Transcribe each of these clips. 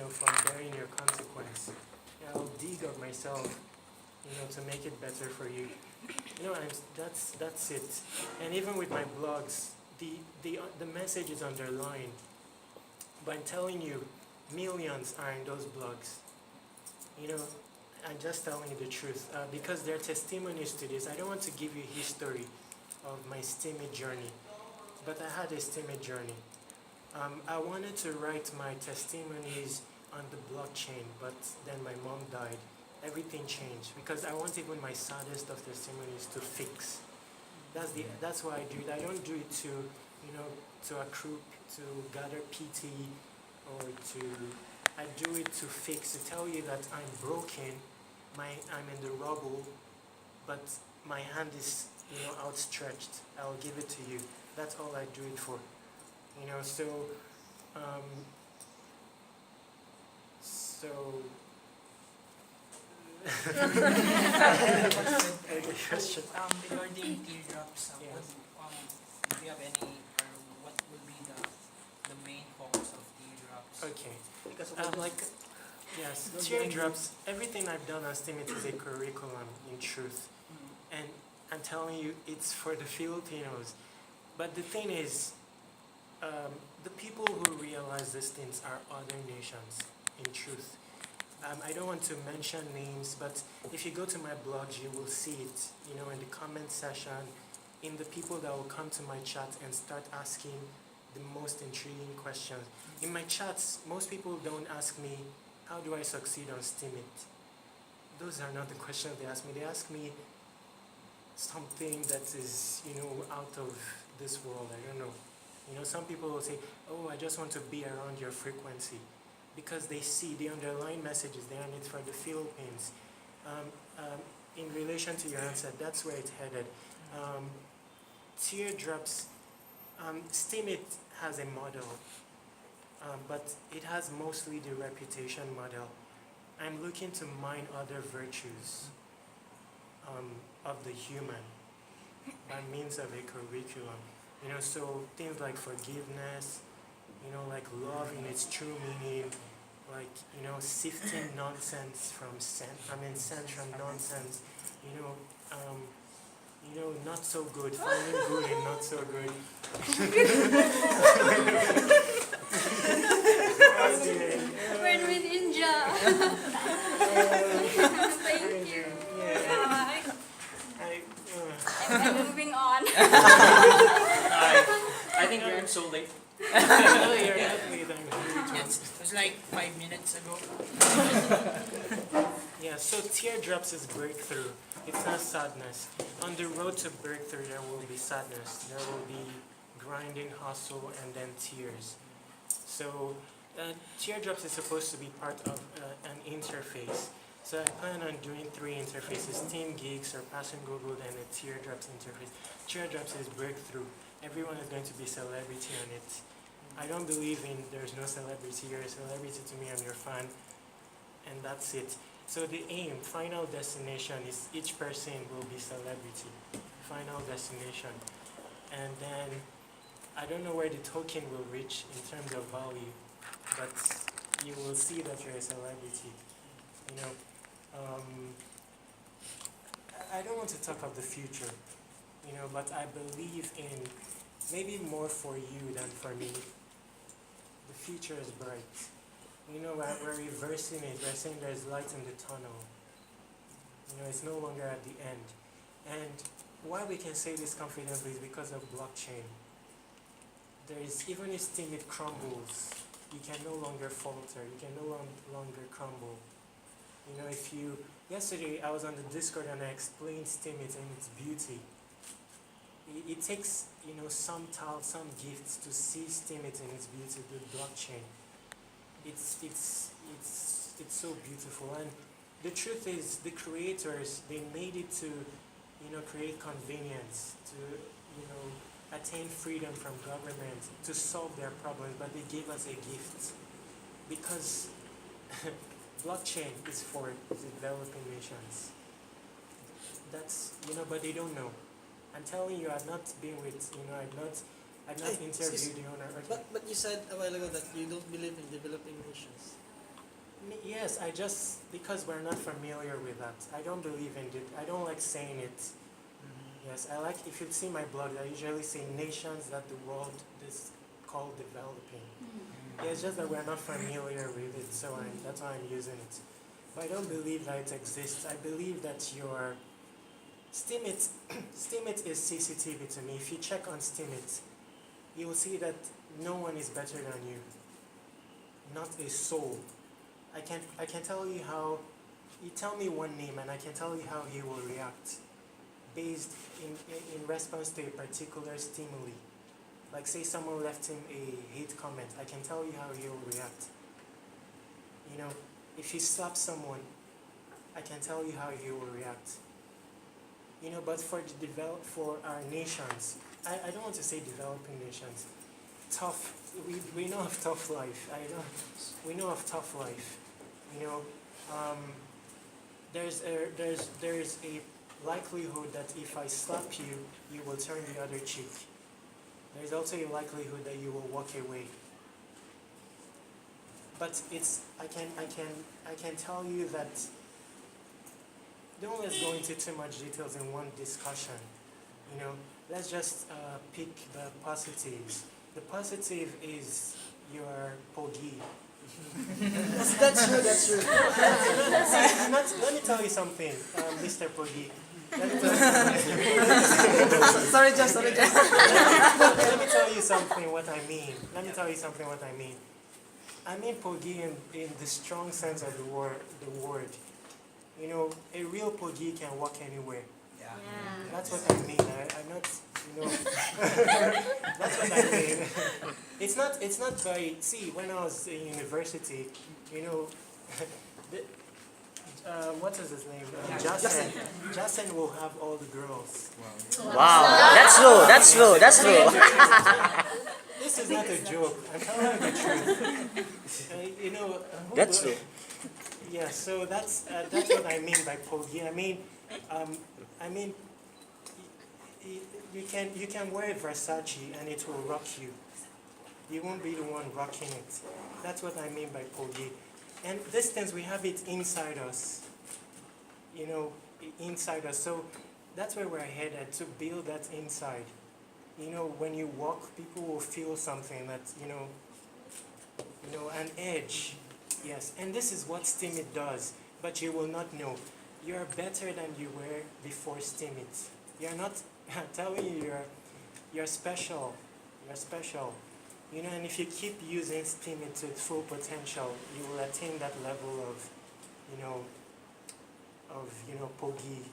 from bearing your consequence. I'll dig up myself, to make it better for you. That's it. And even with my blogs, the message is underlined. But I'm telling you, millions are in those blogs. I'm just telling you the truth. Because there are testimonies to this. I don't want to give you history of my STEMI journey. But I had a STEMI journey. I wanted to write my testimonies on the blockchain, but then my mom died. Everything changed because I want even my saddest of testimonies to fix. That's why I do it. I don't do it to accrue, to gather PT, or I do it to fix, to tell you that I'm broken, I'm in the rubble, but my hand is, outstretched. I'll give it to you. That's all I do it for. Question. Regarding teardrops, Yes. do you have any, or what will be the main focus of teardrops? Okay. Because of Yes, teardrops, everything I've done on STEMIT is a curriculum, in truth. And I'm telling you, it's for the Filipinos. But the thing is, the people who realize these things are other nations, in truth. I don't want to mention names, but if you go to my blog, you will see it, in the comment section, in the people that will come to my chat and start asking the most intriguing questions. In my chats, most people don't ask me, how do I succeed on STEMIT? Those are not the questions they ask me. They ask me something that is, out of this world. I don't know. Some people will say, oh, I just want to be around your frequency. Because they see the underlying messages there, and it's for the Philippines. In relation to your answer, that's where it's headed. Teardrops, STEMIT has a model, but it has mostly the reputation model. I'm looking to mine other virtues of the human by means of a curriculum. So things like forgiveness, like love in its true meaning, like, sifting nonsense from sense from nonsense, not so good, finding good and not so good. We're with India. Thank you. Yeah. I'm moving on. I think we're so late. No, you're not late. I'm here. It was like 5 minutes ago. Yeah, so teardrops is breakthrough. It's not sadness. On the road to breakthrough, there will be sadness. There will be grinding hustle and then tears. So teardrops is supposed to be part of an interface. So I plan on doing 3 interfaces: Team Geeks, or Passion Google, and a teardrops interface. Teardrops is breakthrough. Everyone is going to be celebrity on it. I don't believe in there's no celebrity. You're a celebrity to me, I'm your fan, and that's it. So the aim, final destination, is each person will be celebrity. Final destination. And then I don't know where the token will reach in terms of value, but you will see that you're a celebrity. I don't want to talk of the future, but I believe in maybe more for you than for me. The future is bright. We're reversing it. We're saying there's light in the tunnel. It's no longer at the end. And why we can say this confidently is because of blockchain. Even if STEMIT crumbles, you can no longer falter. You can no longer crumble. Yesterday I was on the Discord and I explained STEMIT and its beauty. It takes, some gifts to see STEMIT and its beauty, the blockchain. It's so beautiful, and the truth is, the creators, they made it to, create convenience, to attain freedom from government, to solve their problems, but they gave us a gift, because blockchain is for developing nations. That's, but they don't know. I'm telling you, I've not been with, I've not interviewed the owner. Okay. But you said a while ago that you don't believe in developing nations. Yes, I just, because we're not familiar with that. I don't believe in it. I don't like saying it. Yes, I like, if you see my blog, I usually say nations that the world is called developing. Yeah, it's just that we're not familiar with it, so that's why I'm using it. But I don't believe that it exists. I believe that your Steemit, Steemit is CCTV to me. If you check on Steemit, you will see that no one is better than you. Not a soul. I can tell you how, you tell me one name and I can tell you how he will react based in response to a particular stimuli. Like say someone left him a hate comment, I can tell you how he will react. You know, if you slap someone, I can tell you how he will react. You know, but for for our nations, I don't want to say developing nations, tough, we know of tough life. We know of tough life. You know, there's a likelihood that if I slap you, you will turn the other cheek. There's also a likelihood that you will walk away. But it's, I can tell you that, don't let's go into too much details in one discussion. You know, let's just pick the positives. The positive is your pogi. That's true, that's true. Let me tell you something, Mr. Pogi. Let me Sorry, Jeff, sorry, Jeff. let me tell you something what I mean. Let me tell you something what I mean. I mean pogi in the strong sense of the word. You know, a real pogi can walk anywhere. Yeah. That's what I mean. I'm not, you know. That's what I mean. It's not by, see, when I was in university, you know, what is his name? Jasen will have all the girls. Wow, that's true. This is not a joke. I'm telling you the truth. You know, That's true. Yeah, so that's what I mean by pogi. I mean, you can wear Versace and it will rock you. You won't be the one rocking it. That's what I mean by pogi. And these things, we have it inside us. You know, inside us. So that's where we're headed, to build that inside. You know, when you walk, people will feel something that, you know, an edge. Yes, and this is what Steemit does, but you will not know. You're better than you were before Steemit. You're not, I'm telling you, you're special. You're special. You know, and if you keep using Steemit to its full potential, you will attain that level of, pogi.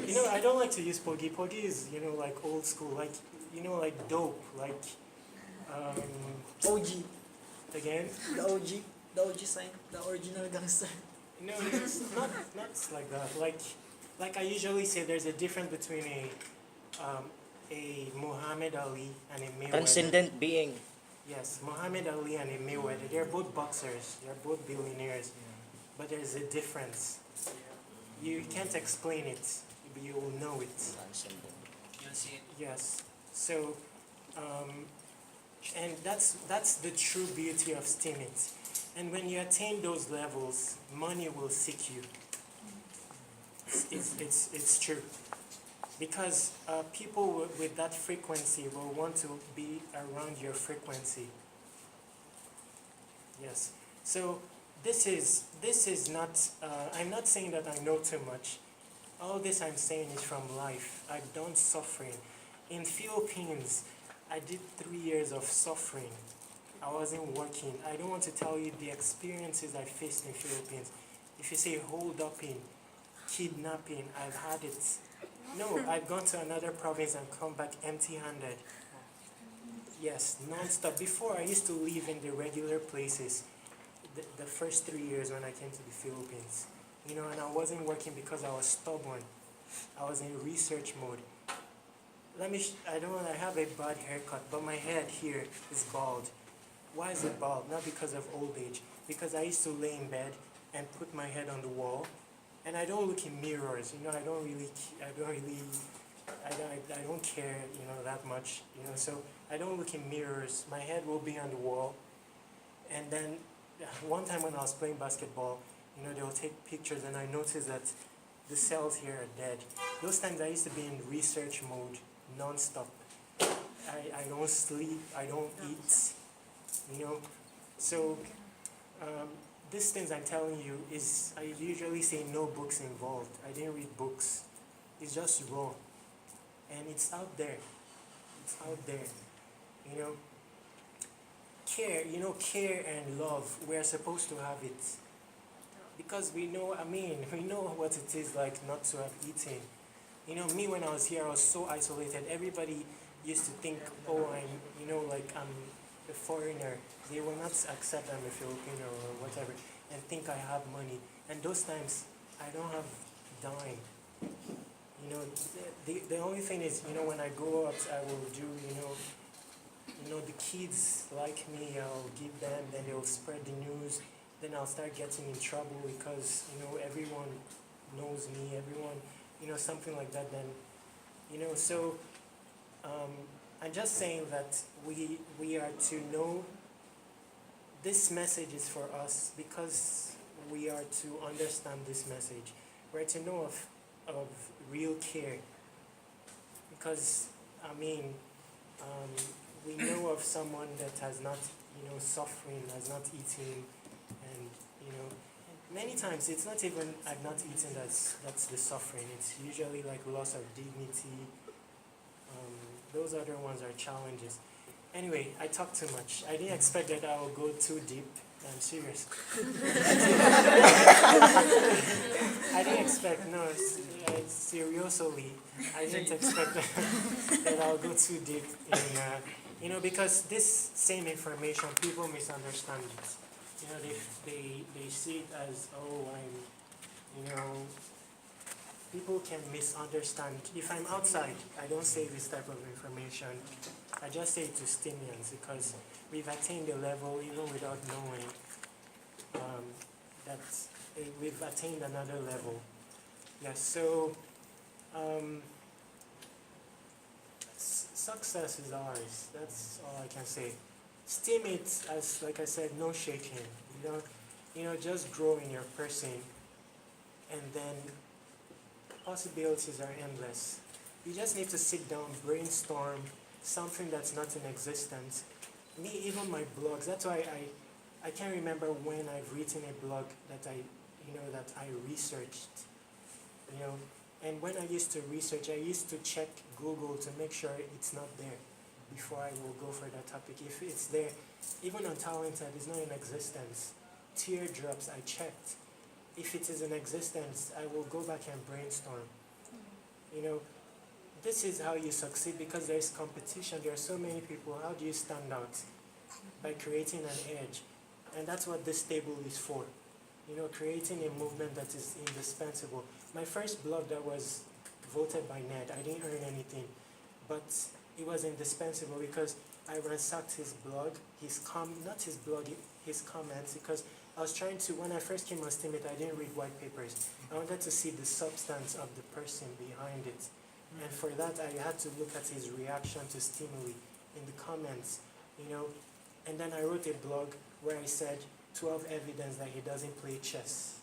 You know, I don't like to use pogi. Pogi is, like old school, like, like dope, like, OG, again. the OG sign, the original gangster. No, it's not like that. Like I usually say, there's a difference between a Muhammad Ali and a Mayweather. Transcendent being. Yes, Muhammad Ali and a Mayweather. They're both boxers. They're both billionaires. But there's a difference. You can't explain it, but you will know it. You'll see it. Yes. So, and that's the true beauty of Steemit. And when you attain those levels, money will seek you. It's true. Because people with that frequency will want to be around your frequency. Yes. So this is not, I'm not saying that I know too much. All this I'm saying is from life. I've done suffering. In Philippines, I did 3 years of suffering. I wasn't working. I don't want to tell you the experiences I faced in Philippines. If you say hold up in, kidnapping, I've had it. No, I've gone to another province and come back empty-handed. Yes, non-stop. Before, I used to live in the regular places the first 3 years when I came to the Philippines. You know, and I wasn't working because I was stubborn. I was in research mode. I have a bad haircut, but my head here is bald. Why is it bald? Not because of old age. Because I used to lay in bed and put my head on the wall. And I don't look in mirrors, I don't care, that much, so I don't look in mirrors. My head will be on the wall, and then one time when I was playing basketball, you know, they'll take pictures and I noticed that the cells here are dead. Those times I used to be in research mode non-stop. I don't sleep, I don't eat, you know. So these things I'm telling you is, I usually say no books involved. I didn't read books. It's just raw. And it's out there. It's out there. You know, care and love, we're supposed to have it. Because we know what it is like not to have eaten. You know, me when I was here, I was so isolated. Everybody used to think, oh, I'm a foreigner. They will not accept I'm a Filipino or whatever and think I have money. And those times, I don't have dime. You know, the only thing is, you know, when I go out, I will do, the kids like me, I'll give them, then they'll spread the news, then I'll start getting in trouble because, you know, everyone knows me, everyone, you know, something like that, then, you know, so, I'm just saying that we are to know this message is for us because we are to understand this message. We're to know of real care. Because, we know of someone that has not, suffering, has not eaten, and, many times it's not even I've not eaten that's the suffering. It's usually like loss of dignity. Those other ones are challenges. Anyway, I talk too much. I didn't expect that I would go too deep. I'm serious. I didn't expect, seriously, I didn't expect that I'll go too deep in, because this same information, people misunderstand it. You know, they see it as, people can misunderstand. If I'm outside, I don't say this type of information. I just say it to Stimians because we've attained a level even without knowing that we've attained another level. Yes, so success is ours. That's all I can say. Steam it as, like I said, no shaking. Just grow in your person, and then possibilities are endless. You just need to sit down, brainstorm something that's not in existence. Me, even my blogs, that's why I can't remember when I've written a blog that I researched, and when I used to research, I used to check Google to make sure it's not there before I will go for that topic. If it's there, even on Talented, it's not in existence. Teardrops, I checked. If it is in existence, I will go back and brainstorm. This is how you succeed because there is competition. There are so many people. How do you stand out? By creating an edge. And that's what this table is for. Creating a movement that is indispensable. My first blog that was voted by Ned, I didn't earn anything. But it was indispensable because I ransacked his blog, his comments, because I was trying to, when I first came on Steemit, I didn't read white papers. I wanted to see the substance of the person behind it. And for that, I had to look at his reaction to stimuli in the comments, And then I wrote a blog where I said 12 evidence that he doesn't play chess.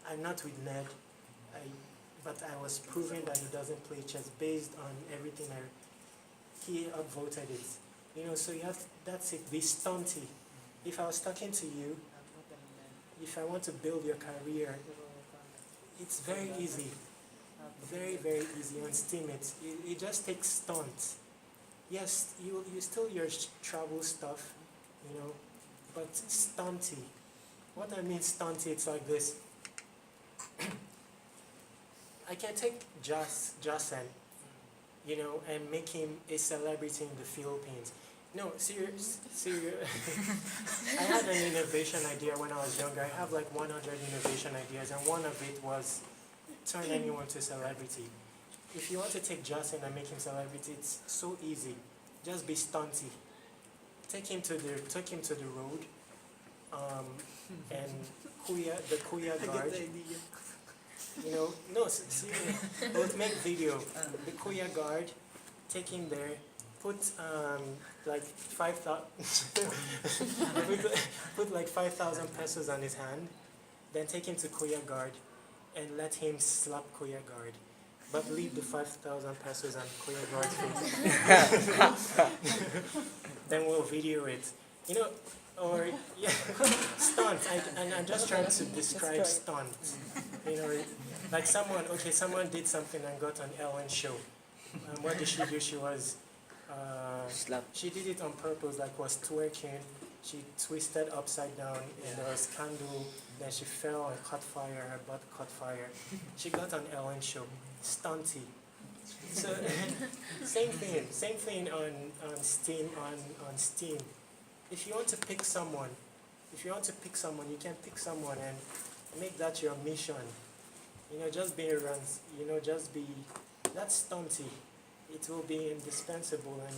I'm not with Ned, but I was proving that he doesn't play chess based on everything he upvoted it. So you have, that's it, be stunty. If I was talking to you, if I want to build your career, it's very easy. Very, very easy on Steemit. It just takes stunt. Yes, you still your travel stuff, but stunty. What I mean stunty, it's like this. I can take Jason, and make him a celebrity in the Philippines. No, serious. I had an innovation idea when I was younger. I have like 100 innovation ideas, and one of it was turn anyone to a celebrity. If you want to take Justin and make him celebrity, it's so easy. Just be stunty. Take him to the road, and the Kuya guard. Seriously, we'll make video. The Kuya guard, take him there, put like 5,000, put like 5,000 pesos on his hand, then take him to Kuya Guard and let him slap Kuya Guard. But leave the 5,000 pesos on Kuya Guard's face. Then we'll video it. You know, or yeah, stunt. I'm just trying to describe stunt. You know, like someone did something and got on Ellen's show. And what did she do? She was, Slap. she did it on purpose, like was twerking. She twisted upside down and there was candle. Then she fell and caught fire, her butt caught fire. She got on Ellen's show. Stunty. So same thing on Steam. On Steam. If you want to pick someone, you can pick someone and make that your mission. You know, just be around. You know, just be. That's stunty. It will be indispensable and